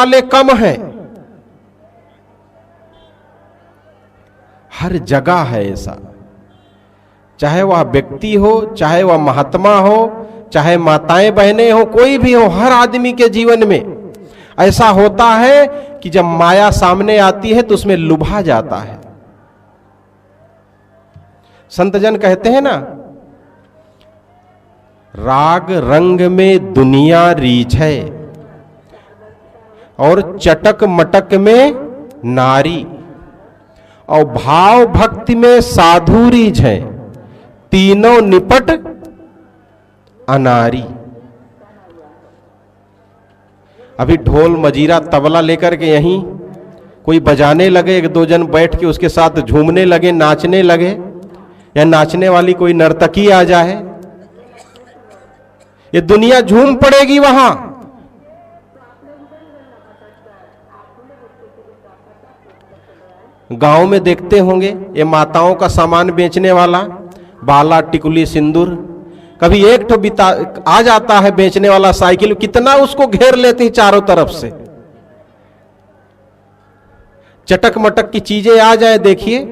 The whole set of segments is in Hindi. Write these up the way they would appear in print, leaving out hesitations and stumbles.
वाले कम हैं। हर जगह है ऐसा, चाहे वह व्यक्ति हो, चाहे वह महात्मा हो, चाहे माताएं बहनें हो, कोई भी हो, हर आदमी के जीवन में ऐसा होता है कि जब माया सामने आती है तो उसमें लुभा जाता है। संतजन कहते हैं ना, राग रंग में दुनिया रीछ है और चटक मटक में नारी, और भाव भक्ति में साधु रीछ है, तीनों निपट अनारी। अभी ढोल मजीरा तबला लेकर के यहीं कोई बजाने लगे, एक दो जन बैठ के उसके साथ झूमने लगे, नाचने लगे, या नाचने वाली कोई नर्तकी आ जाए, ये दुनिया झूम पड़ेगी वहां। गांव में देखते होंगे ये माताओं का सामान बेचने वाला, बाला टिकुली सिंदूर, कभी एक ठो बिता आ जाता है बेचने वाला साइकिल, कितना उसको घेर लेते हैं चारों तरफ से। चटक मटक की चीजें आ जाए, देखिए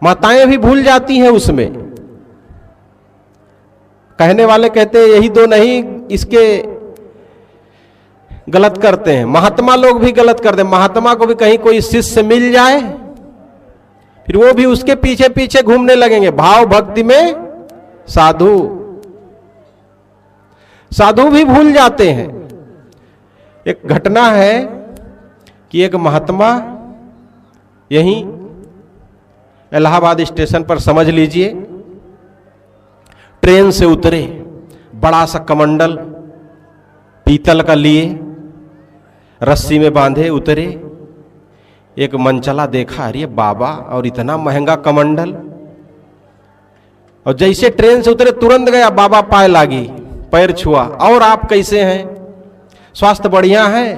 माताएं भी भूल जाती हैं उसमें। कहने वाले कहते हैं यही दो नहीं, इसके गलत करते हैं। महात्मा लोग भी गलत करते हैं। महात्मा को भी कहीं कोई शिष्य मिल जाए, फिर वो भी उसके पीछे पीछे घूमने लगेंगे। भाव भक्ति में साधु, साधु भी भूल जाते हैं। एक घटना है कि एक महात्मा यहीं इलाहाबाद स्टेशन पर, समझ लीजिए, ट्रेन से उतरे, बड़ा सा कमंडल पीतल का लिए, रस्सी में बांधे उतरे। एक मनचला देखा, अरे बाबा, और इतना महंगा कमंडल। और जैसे ट्रेन से उतरे तुरंत गया, बाबा पाए लागी, पैर छुआ, और आप कैसे हैं, स्वास्थ्य बढ़िया है,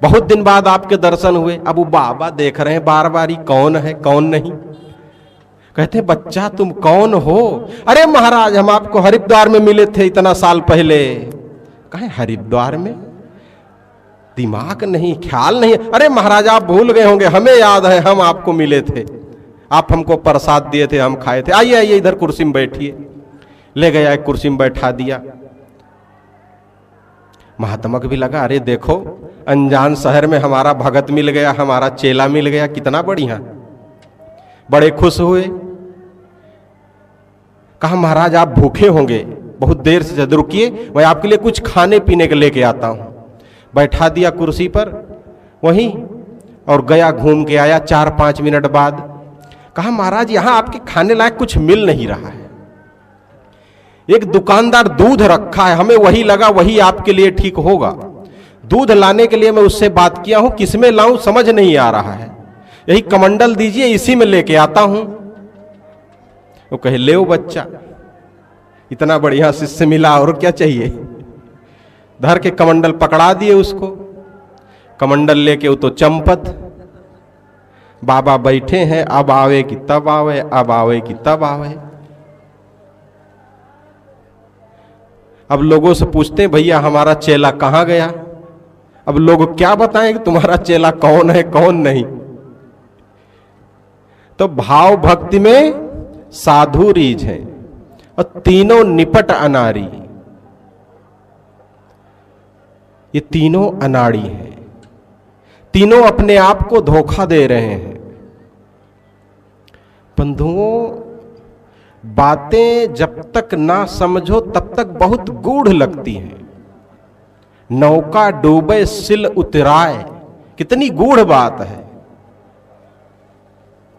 बहुत दिन बाद आपके दर्शन हुए। अब वो बाबा देख रहे हैं बार बार, कौन है कौन नहीं। कहते बच्चा तुम कौन हो? अरे महाराज हम आपको हरिद्वार में मिले थे इतना साल पहले। कहे हरिद्वार में? दिमाग नहीं, ख्याल नहीं। अरे महाराज आप भूल गए होंगे, हमें याद है, हम आपको मिले थे, आप हमको प्रसाद दिए थे, हम खाए थे। आइए आइए इधर कुर्सी में बैठिए। ले गया, एक कुर्सी में बैठा दिया। महात्मा को भी लगा, अरे देखो अनजान शहर में हमारा भगत मिल गया, हमारा चेला मिल गया, कितना बढ़िया। बड़े खुश हुए। कहा महाराज आप भूखे होंगे, बहुत देर से, रुकिए मैं आपके लिए कुछ खाने पीने के लेके आता हूं। बैठा दिया कुर्सी पर वहीं, और गया, घूम के आया। 4-5 मिनट बाद कहा महाराज यहां आपके खाने लायक कुछ मिल नहीं रहा है। एक दुकानदार दूध रखा है, हमें वही लगा वही आपके लिए ठीक होगा। दूध लाने के लिए मैं उससे बात किया हूं, किसमें लाऊं समझ नहीं आ रहा है, यही कमंडल दीजिए, इसी में लेके आता हूं। वो कहे ले बच्चा, इतना बढ़िया शिष्य मिला, और क्या चाहिए। धर के कमंडल पकड़ा दिए उसको। कमंडल लेके वो तो चंपत। बाबा बैठे हैं, अब आवे कि तब आवे, अब आवे कि तब आवे। अब लोगों से पूछते हैं भैया हमारा चेला कहां गया। अब लोग क्या बताएं कि तुम्हारा चेला कौन है कौन नहीं। तो भाव भक्ति में साधु रीझ है, और तीनों निपट अनारी। ये तीनों अनाड़ी हैं, तीनों अपने आप को धोखा दे रहे हैं। बंधुओं, बातें जब तक ना समझो तब तक बहुत गूढ़ लगती हैं। नौका डूबे सिल उतराए, कितनी गूढ़ बात है।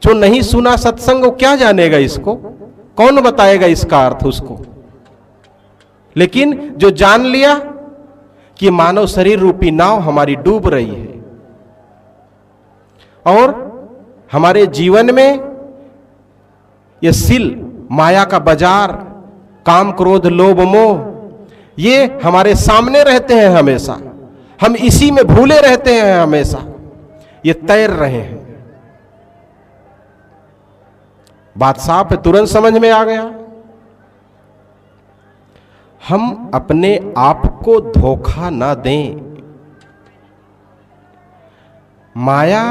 जो नहीं सुना सत्संग वो क्या जानेगा इसको, कौन बताएगा इसका अर्थ उसको। लेकिन जो जान लिया कि मानव शरीर रूपी नाव हमारी डूब रही है, और हमारे जीवन में ये सिल, माया का बाजार, काम क्रोध लोभ मोह, ये हमारे सामने रहते हैं हमेशा, हम इसी में भूले रहते हैं हमेशा, ये तैर रहे हैं। बात साफ है, तुरंत समझ में आ गया। हम अपने आप आपको धोखा ना दें। माया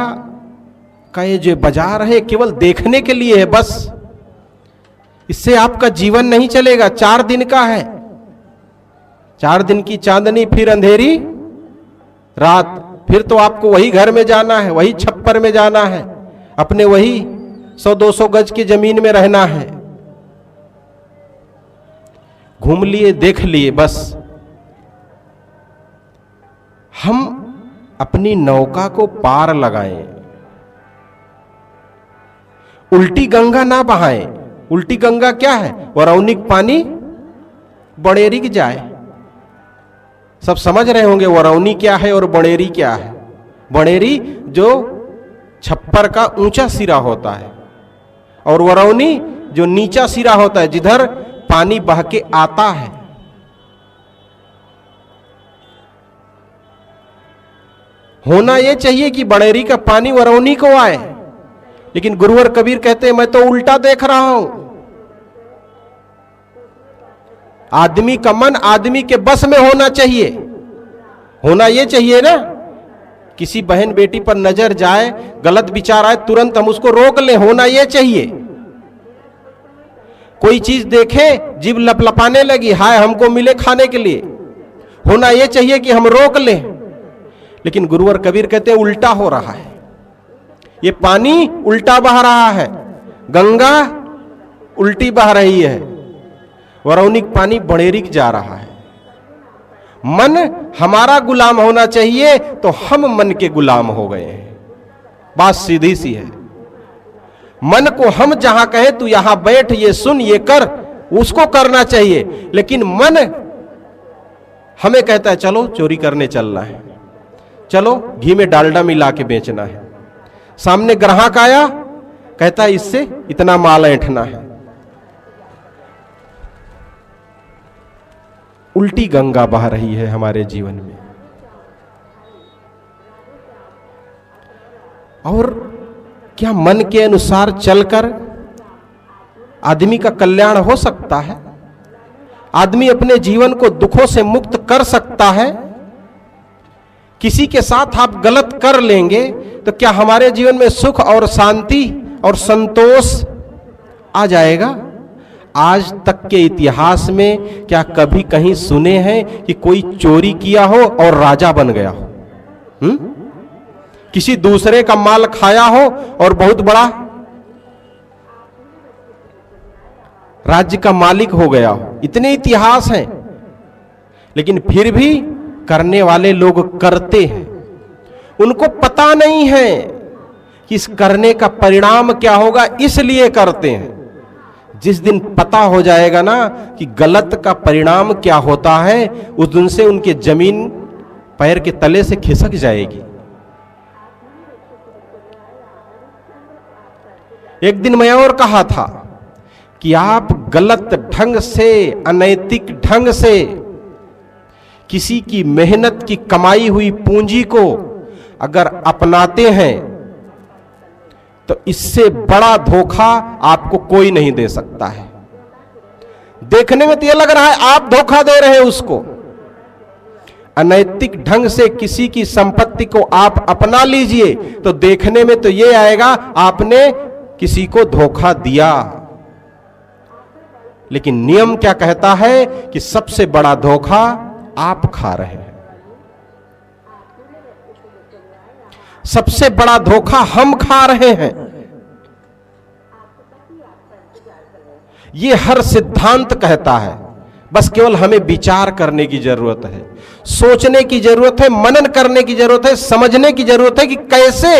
का ये जो बाजार है केवल देखने के लिए है बस, इससे आपका जीवन नहीं चलेगा। 4 दिन का है, 4 दिन की चांदनी फिर अंधेरी रात, फिर तो आपको वही घर में जाना है, वही छप्पर में जाना है, अपने वही 100-200 गज की जमीन में रहना है। घूम लिए, देख लिए बस। हम अपनी नौका को पार लगाएं, उल्टी गंगा ना बहाएं। उल्टी गंगा क्या है? वरौनिक पानी बड़ेरी जाए। सब समझ रहे होंगे वरौनी क्या है और बड़ेरी क्या है। बड़ेरी जो छप्पर का ऊंचा सिरा होता है, और वरौनी जो नीचा सिरा होता है, जिधर पानी बह के आता है। होना यह चाहिए कि बड़ेरी का पानी वरौनी को आए, लेकिन गुरुवर कबीर कहते हैं मैं तो उल्टा देख रहा हूं। आदमी का मन आदमी के बस में होना चाहिए। होना यह चाहिए ना, किसी बहन बेटी पर नजर जाए, गलत विचार आए, तुरंत हम उसको रोक लें। होना यह चाहिए। कोई चीज देखे, जीभ लपलपाने लगी, हाय हमको मिले खाने के लिए, होना यह चाहिए कि हम रोक लें। लेकिन गुरुवर कबीर कहते हैं उल्टा हो रहा है। ये पानी उल्टा बह रहा है, गंगा उल्टी बह रही है, वरौनिक पानी बड़ेरिक जा रहा है। मन हमारा गुलाम होना चाहिए, तो हम मन के गुलाम हो गए हैं। बात सीधी सी है। मन को हम जहां कहे तू यहां बैठ, ये सुन, ये कर, उसको करना चाहिए। लेकिन मन हमें कहता है चलो चोरी करने चलना है, चलो घी में डालडा मिला के बेचना है। सामने ग्राहक आया, कहता है इससे इतना माल ऐंठना है। उल्टी गंगा बह रही है हमारे जीवन में। और क्या मन के अनुसार चलकर आदमी का कल्याण हो सकता है? आदमी अपने जीवन को दुखों से मुक्त कर सकता है? किसी के साथ आप गलत कर लेंगे तो क्या हमारे जीवन में सुख और शांति और संतोष आ जाएगा? आज तक के इतिहास में क्या कभी कहीं सुने हैं कि कोई चोरी किया हो और राजा बन गया हो? किसी दूसरे का माल खाया हो और बहुत बड़ा राज्य का मालिक हो गया हो? इतने इतिहास हैं, लेकिन फिर भी करने वाले लोग करते हैं। उनको पता नहीं है कि इस करने का परिणाम क्या होगा, इसलिए करते हैं। जिस दिन पता हो जाएगा ना कि गलत का परिणाम क्या होता है, उस दिन से उनके जमीन पैर के तले से खिसक जाएगी। एक दिन मैं और कहा था कि आप गलत ढंग से, अनैतिक ढंग से किसी की मेहनत की कमाई हुई पूंजी को अगर अपनाते हैं तो इससे बड़ा धोखा आपको कोई नहीं दे सकता है। देखने में तो यह लग रहा है आप धोखा दे रहे हैं उसको। अनैतिक ढंग से किसी की संपत्ति को आप अपना लीजिए तो देखने में तो यह आएगा आपने किसी को धोखा दिया। लेकिन नियम क्या कहता है कि सबसे बड़ा धोखा आप खा रहे हैं। सबसे बड़ा धोखा हम खा रहे हैं। यह हर सिद्धांत कहता है, बस केवल हमें विचार करने की जरूरत है, सोचने की जरूरत है, मनन करने की जरूरत है, समझने की जरूरत है कि कैसे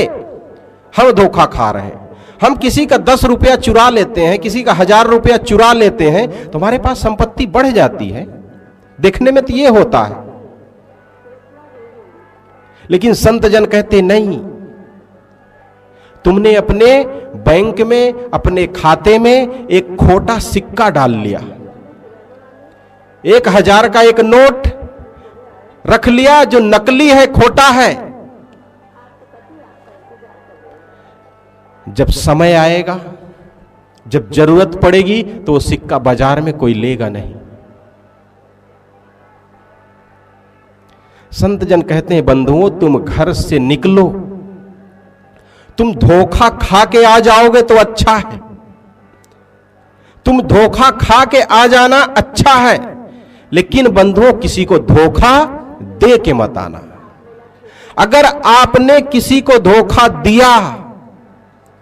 हम धोखा खा रहे हैं। हम किसी का 10 रुपया चुरा लेते हैं, किसी का 1000 रुपया चुरा लेते हैं तो हमारे पास संपत्ति बढ़ जाती है। देखने में तो यह होता है, लेकिन संत जन कहते नहीं, तुमने अपने बैंक में, अपने खाते में एक खोटा सिक्का डाल लिया, 1000 का एक नोट रख लिया जो नकली है, खोटा है। जब समय आएगा, जब जरूरत पड़ेगी तो वो सिक्का बाजार में कोई लेगा नहीं। संत जन कहते हैं बंधुओं तुम घर से निकलो, तुम धोखा खा के आ जाओगे तो अच्छा है, तुम धोखा खा के आ जाना अच्छा है, लेकिन बंधुओं किसी को धोखा दे के मत आना। अगर आपने किसी को धोखा दिया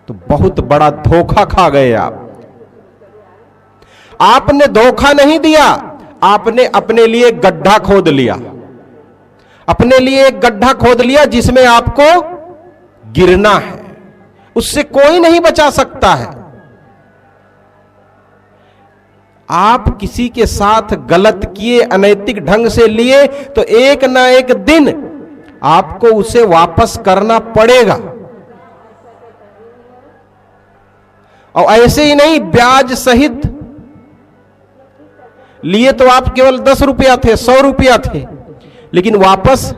तो बहुत बड़ा धोखा खा गए आप। आपने धोखा नहीं दिया, आपने अपने लिए गड्ढा खोद लिया, अपने लिए एक गड्ढा खोद लिया जिसमें आपको गिरना है, उससे कोई नहीं बचा सकता है। आप किसी के साथ गलत किए, अनैतिक ढंग से लिए तो एक ना एक दिन आपको उसे वापस करना पड़ेगा। और ऐसे ही नहीं, ब्याज सहित लिए तो आप केवल 10 रुपया थे, 100 रुपया थे, लेकिन वापस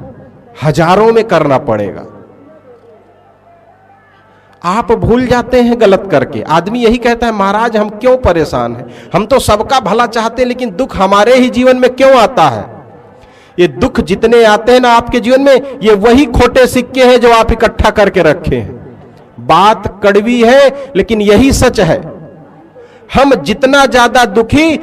हजारों में करना पड़ेगा। आप भूल जाते हैं गलत करके। आदमी यही कहता है महाराज हम क्यों परेशान हैं, हम तो सबका भला चाहते हैं, लेकिन दुख हमारे ही जीवन में क्यों आता है। ये दुख जितने आते हैं ना आपके जीवन में, ये वही खोटे सिक्के हैं जो आप इकट्ठा करके रखे हैं। बात कड़वी है लेकिन यही सच है। हम जितना ज्यादा दुखी